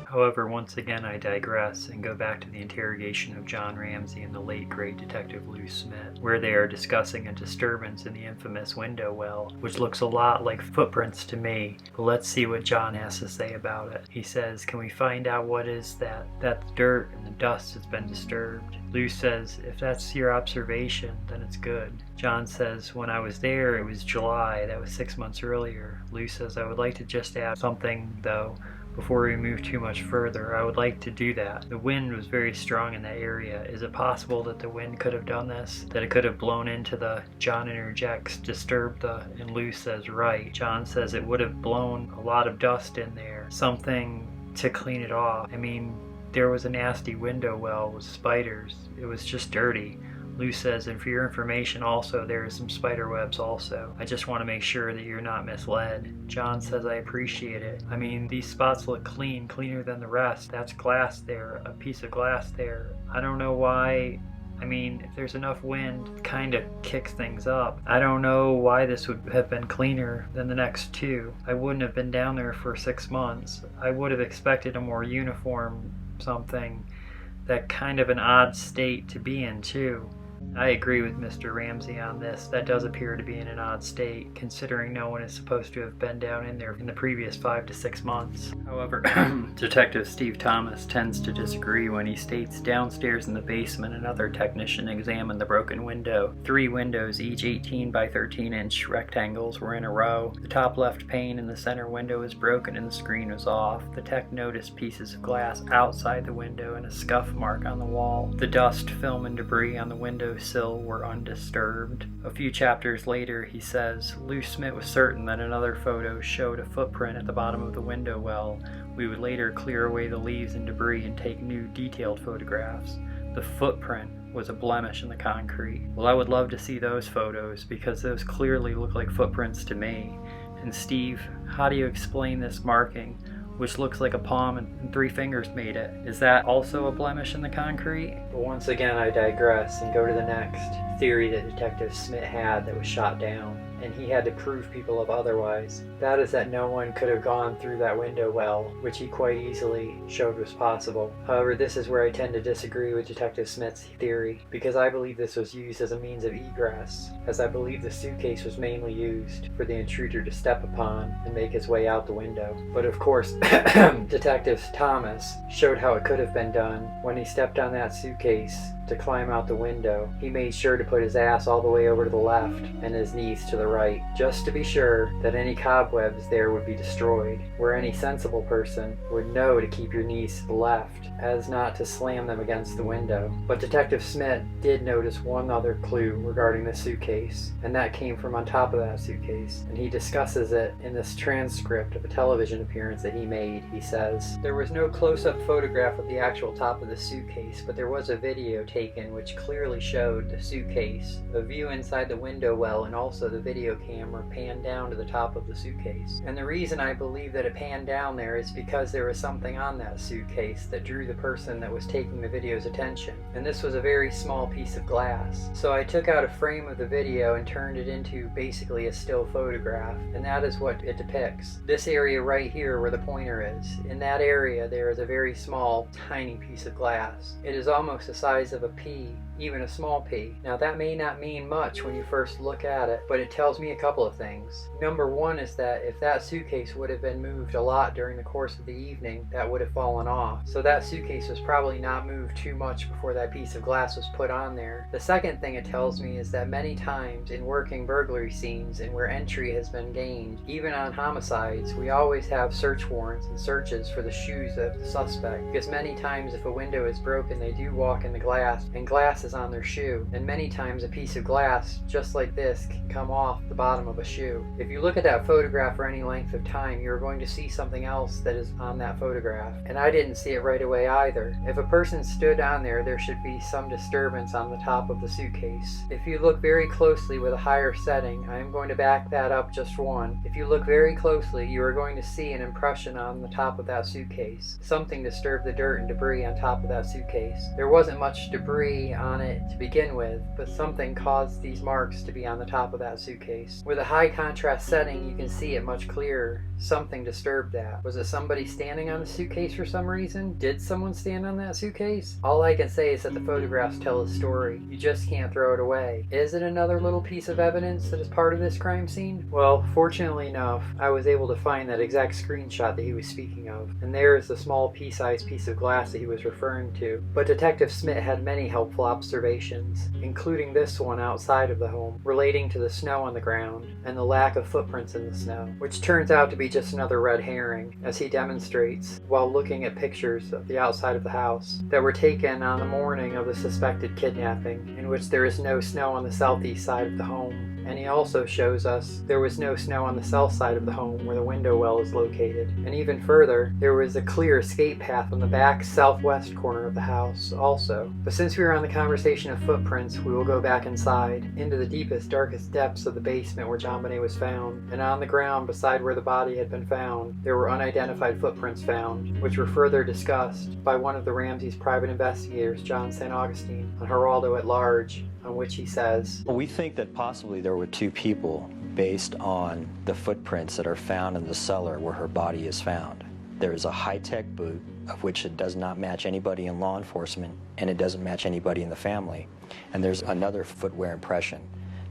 However, once again I digress and go back to the interrogation of John Ramsey and the late great Detective Lou Smith, where they are discussing a disturbance in the infamous window well, which looks a lot like footprints to me, but let's see what John has to say about it. He says, can we find out what is that? That dirt and the dust has been disturbed. Lou says, if that's your observation, then it's good. John says, when I was there, it was July, that was 6 months earlier. Lou says, I would like to just add something, though. Before we move too much further, I would like to do that. The wind was very strong in that area. Is it possible that the wind could have done this? That it could have blown into the, John interjects, disturbed the, and Lou says, right. John says it would have blown a lot of dust in there. Something to clean it off. I mean, there was a nasty window well with spiders. It was just dirty. Lou says, and for your information also, there is some spider webs also. I just want to make sure that you're not misled. John says, I appreciate it. I mean, these spots look clean, cleaner than the rest. That's glass there, a piece of glass there. I don't know why. I mean, if there's enough wind, it kind of kicks things up. I don't know why this would have been cleaner than the next two. I wouldn't have been down there for 6 months. I would have expected a more uniform something. That kind of an odd state to be in too. I agree with Mr. Ramsey on this. That does appear to be in an odd state, considering no one is supposed to have been down in there in the previous 5 to 6 months. However, Detective Steve Thomas tends to disagree when he states downstairs in the basement another technician examined the broken window. 3 windows, each 18 by 13 inch rectangles, were in a row. The top left pane in the center window was broken and the screen was off. The tech noticed pieces of glass outside the window and a scuff mark on the wall. The dust, film, and debris on the window sill were undisturbed. A few chapters later, he says, Lou Smith was certain that another photo showed a footprint at the bottom of the window well. We would later clear away the leaves and debris and take new detailed photographs. The footprint was a blemish in the concrete. Well, I would love to see those photos because those clearly look like footprints to me. And Steve, how do you explain this marking, which looks like a palm and 3 fingers made it? Is that also a blemish in the concrete? But once again, I digress and go to the next theory that Detective Smith had that was shot down, and he had to prove people of otherwise. That is that no one could have gone through that window well, which he quite easily showed was possible. However, this is where I tend to disagree with Detective Smith's theory, because I believe this was used as a means of egress, as I believe the suitcase was mainly used for the intruder to step upon and make his way out the window. But of course, Detective Thomas showed how it could have been done. When he stepped on that suitcase to climb out the window, he made sure to put his ass all the way over to the left and his knees to the right, just to be sure that any cobwebs there would be destroyed, where any sensible person would know to keep your knees to the left, as not to slam them against the window. But Detective Smith did notice one other clue regarding the suitcase, and that came from on top of that suitcase, and he discusses it in this transcript of a television appearance that he made. He says, there was no close-up photograph of the actual top of the suitcase, but there was a video taken which clearly showed the suitcase, a view inside the window well, and also the video video camera panned down to the top of the suitcase. And the reason I believe that it panned down there is because there was something on that suitcase that drew the person that was taking the video's attention. And this was a very small piece of glass. So I took out a frame of the video and turned it into basically a still photograph, and that is what it depicts. This area right here where the pointer is, in that area there is a very small, tiny piece of glass. It is almost the size of a pea, even a small pea. Now that may not mean much when you first look at it, but it tells me a couple of things. Number one is that if that suitcase would have been moved a lot during the course of the evening, that would have fallen off. So that suitcase was probably not moved too much before that piece of glass was put on there. The second thing it tells me is that many times in working burglary scenes and where entry has been gained, even on homicides, we always have search warrants and searches for the shoes of the suspect, because many times if a window is broken, they do walk in the glass, and glass is on their shoe, and many times a piece of glass just like this can come off the bottom of a shoe. If you look at that photograph for any length of time, you're going to see something else that is on that photograph, and I didn't see it right away either. If a person stood on there, there should be some disturbance on the top of the suitcase. If you look very closely with a higher setting, I am going to back that up just one. If you look very closely, you are going to see an impression on the top of that suitcase. Something disturbed the dirt and debris on top of that suitcase. There wasn't much debris on it to begin with, but something caused these marks to be on the top of that suitcase. With a high contrast setting, you can see it much clearer. Something disturbed that. Was it somebody standing on the suitcase for some reason? Did someone stand on that suitcase? All I can say is that the photographs tell a story. You just can't throw it away. Is it another little piece of evidence that is part of this crime scene? Well, fortunately enough, I was able to find that exact screenshot that he was speaking of, and there is the small pea-sized piece of glass that he was referring to. But Detective Smith had many helpful observations, including this one outside of the home, relating to the snow on the ground and the lack of footprints in the snow, which turns out to be just another red herring, as he demonstrates while looking at pictures of the outside of the house that were taken on the morning of the suspected kidnapping, in which there is no snow on the southeast side of the home. And he also shows us there was no snow on the south side of the home where the window well is located. And even further, there was a clear escape path on the back southwest corner of the house also. But since we were on the conversation of footprints, we will go back inside, into the deepest, darkest depths of the basement where JonBenet was found. And on the ground beside where the body had been found, there were unidentified footprints found, which were further discussed by one of the Ramsey's private investigators, John St. Augustine, on Geraldo at Large, on which he says, "We think that possibly there were two people based on the footprints that are found in the cellar where her body is found. There is a high-tech boot, of which it does not match anybody in law enforcement, and it doesn't match anybody in the family. And there's another footwear impression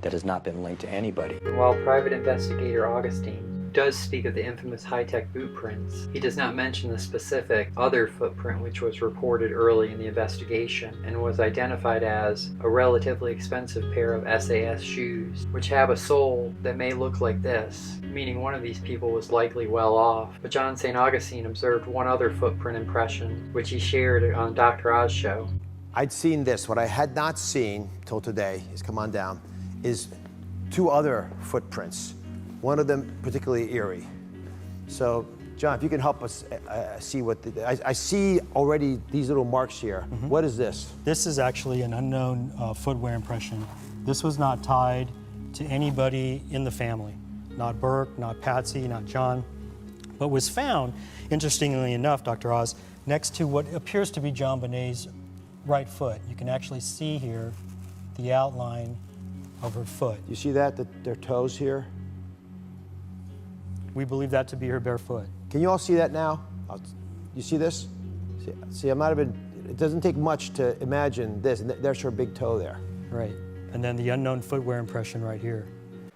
that has not been linked to anybody." While private investigator Augustine does speak of the infamous high-tech boot prints, he does not mention the specific other footprint which was reported early in the investigation and was identified as a relatively expensive pair of SAS shoes, which have a sole that may look like this, meaning one of these people was likely well off. But John St. Augustine observed one other footprint impression, which he shared on Dr. Oz show. I'd seen this. What I had not seen till today, is come on down, is two other footprints. One of them particularly eerie. So, John, if you can help us see what I see already these little marks here. Mm-hmm. What is this? This is actually an unknown footwear impression. This was not tied to anybody in the family. Not Burke, not Patsy, not John, but was found, interestingly enough, Dr. Oz, next to what appears to be JonBenet's right foot. You can actually see here the outline of her foot. You see that, their toes here? We believe that to be her bare foot. Can you all see that now? You see this? See, I'm not even, it doesn't take much to imagine this, and there's her big toe there. Right, and then the unknown footwear impression right here.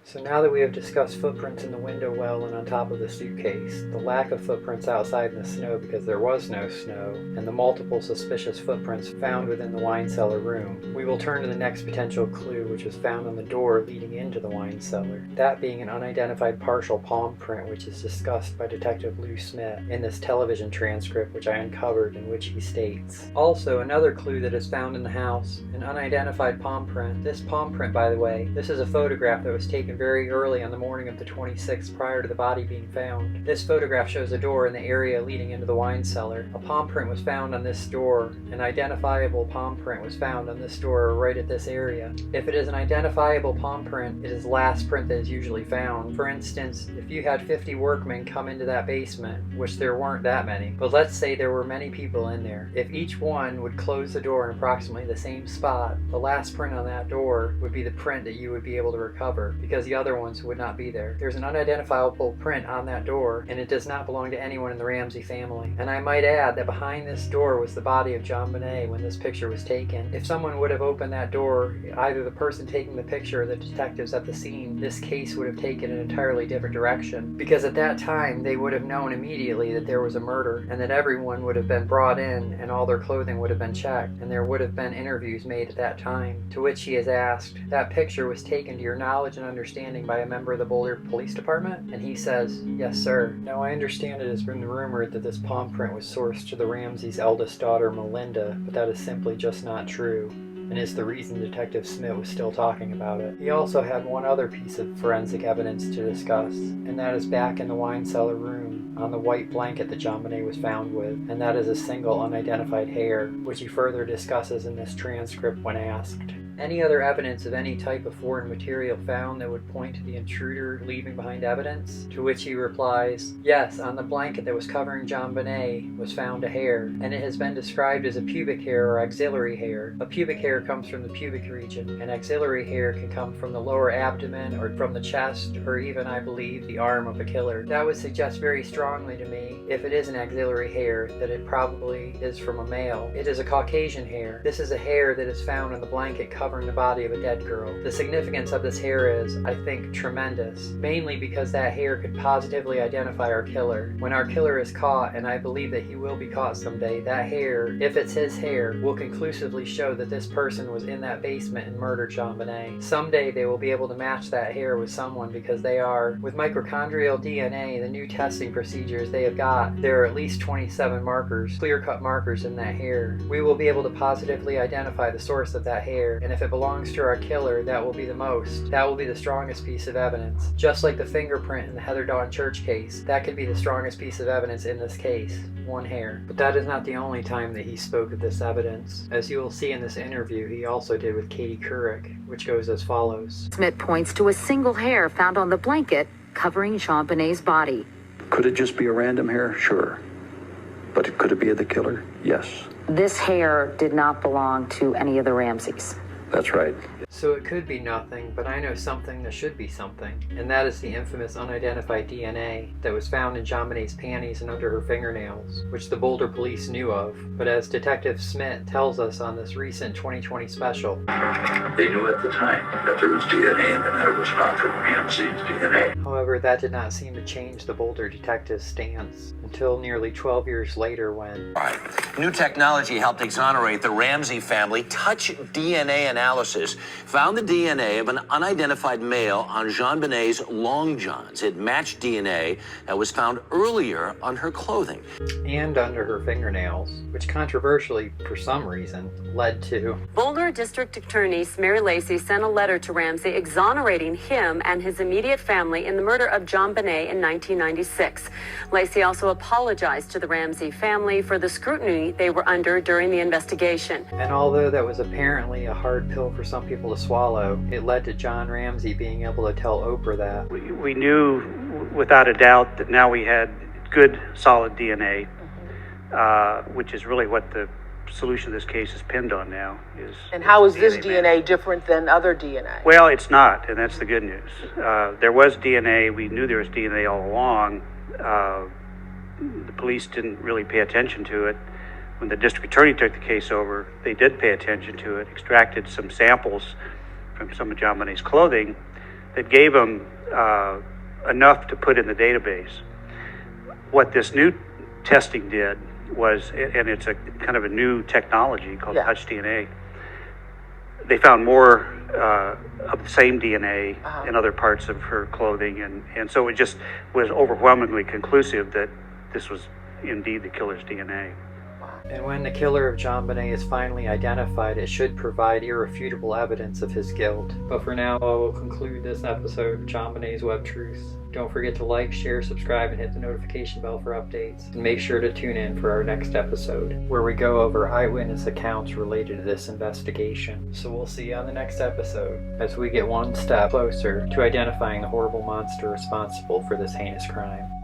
So now that we have discussed footprints in the window well and on top of the suitcase, the lack of footprints outside in the snow because there was no snow, and the multiple suspicious footprints found within the wine cellar room, we will turn to the next potential clue, which was found on the door leading into the wine cellar. That being an unidentified partial palm print, which is discussed by Detective Lou Smith in this television transcript which I uncovered, in which he states. Also, another clue that is found in the house, an unidentified palm print. This palm print, by the way, this is a photograph that was taken taken very early on the morning of the 26th prior to the body being found. This photograph shows a door in the area leading into the wine cellar. A palm print was found on this door. An identifiable palm print was found on this door right at this area. If it is an identifiable palm print, it is the last print that is usually found. For instance, if you had 50 workmen come into that basement, which there weren't that many, but let's say there were many people in there, if each one would close the door in approximately the same spot, the last print on that door would be the print that you would be able to recover, because the other ones would not be there. There's an unidentifiable print on that door, and it does not belong to anyone in the Ramsey family. And I might add that behind this door was the body of JonBenet when this picture was taken. If someone would have opened that door, either the person taking the picture or the detectives at the scene, this case would have taken an entirely different direction, because at that time they would have known immediately that there was a murder, and that everyone would have been brought in and all their clothing would have been checked, and there would have been interviews made at that time. To which he is asked, "That picture was taken to your knowledge and understanding by a member of the Boulder Police Department?" And he says, "Yes, sir." Now, I understand it has been rumored that this palm print was sourced to the Ramseys' eldest daughter, Melinda, but that is simply just not true, and is the reason Detective Smith was still talking about it. He also had one other piece of forensic evidence to discuss, and that is back in the wine cellar room on the white blanket that JonBenet was found with, and that is a single unidentified hair, which he further discusses in this transcript when asked. Any other evidence of any type of foreign material found that would point to the intruder leaving behind evidence? To which he replies, "Yes, on the blanket that was covering JonBenet was found a hair, and it has been described as a pubic hair or axillary hair. A pubic hair comes from the pubic region, and axillary hair can come from the lower abdomen or from the chest or even, I believe, the arm of a killer. That would suggest very strongly to me, if it is an axillary hair, that it probably is from a male. It is a Caucasian hair. This is a hair that is found on the blanket covering the body of a dead girl. The significance of this hair is, I think, tremendous, mainly because that hair could positively identify our killer. When our killer is caught, and I believe that he will be caught someday, that hair, if it's his hair, will conclusively show that this person was in that basement and murdered JonBenet. Someday they will be able to match that hair with someone, because they are, with mitochondrial DNA, the new testing procedures they have got, there are at least 27 markers, clear-cut markers in that hair. We will be able to positively identify the source of that hair, and if it belongs to our killer, that will be the strongest piece of evidence. Just like the fingerprint in the Heather Dawn Church case, that could be the strongest piece of evidence in this case. One hair. But that is not the only time that he spoke of this evidence. As you will see in this interview, he also did with Katie Couric, which goes as follows. Smith points to a single hair found on the blanket covering JonBenet's body. Could it just be a random hair? Sure. But could it be the killer? Yes. This hair did not belong to any of the Ramseys. That's right. So it could be nothing, but I know something that should be something, and that is the infamous unidentified DNA that was found in JonBenet's panties and under her fingernails, which the Boulder police knew of. But as Detective Smith tells us on this recent 2020 special, they knew at the time that there was DNA and that it was not from Ramsey's DNA. However, that did not seem to change the Boulder detective's stance until nearly 12 years later when... New technology helped exonerate the Ramsey family. Touch DNA analysis found the DNA of an unidentified male on JonBenet's long johns. It matched DNA that was found earlier on her clothing. And under her fingernails, which controversially, for some reason, led to... Boulder District Attorney Mary Lacey sent a letter to Ramsey exonerating him and his immediate family in the murder of JonBenet in 1996. Lacey also apologized to the Ramsey family for the scrutiny they were under during the investigation. And although that was apparently a hard pill for some people to swallow, it led to John Ramsey being able to tell Oprah that. We knew without a doubt that now we had good, solid DNA, which is really what the solution of this case is pinned on now. And how is this DNA different than other DNA? Well, it's not, and that's the good news. There was DNA. We knew there was DNA all along. The police didn't really pay attention to it. When the district attorney took the case over, they did pay attention to it, extracted some samples from some of JonBenet's clothing that gave them enough to put in the database. What this new testing did was, and it's a kind of a new technology called Touch DNA, they found more of the same DNA in other parts of her clothing, and so it just was overwhelmingly conclusive that this was indeed the killer's DNA. Wow. And when the killer of JonBenet is finally identified, it should provide irrefutable evidence of his guilt. But for now, I will conclude this episode of JonBenét's WebbTruths. Don't forget to like, share, subscribe, and hit the notification bell for updates. And make sure to tune in for our next episode, where we go over eyewitness accounts related to this investigation. So we'll see you on the next episode, as we get one step closer to identifying the horrible monster responsible for this heinous crime.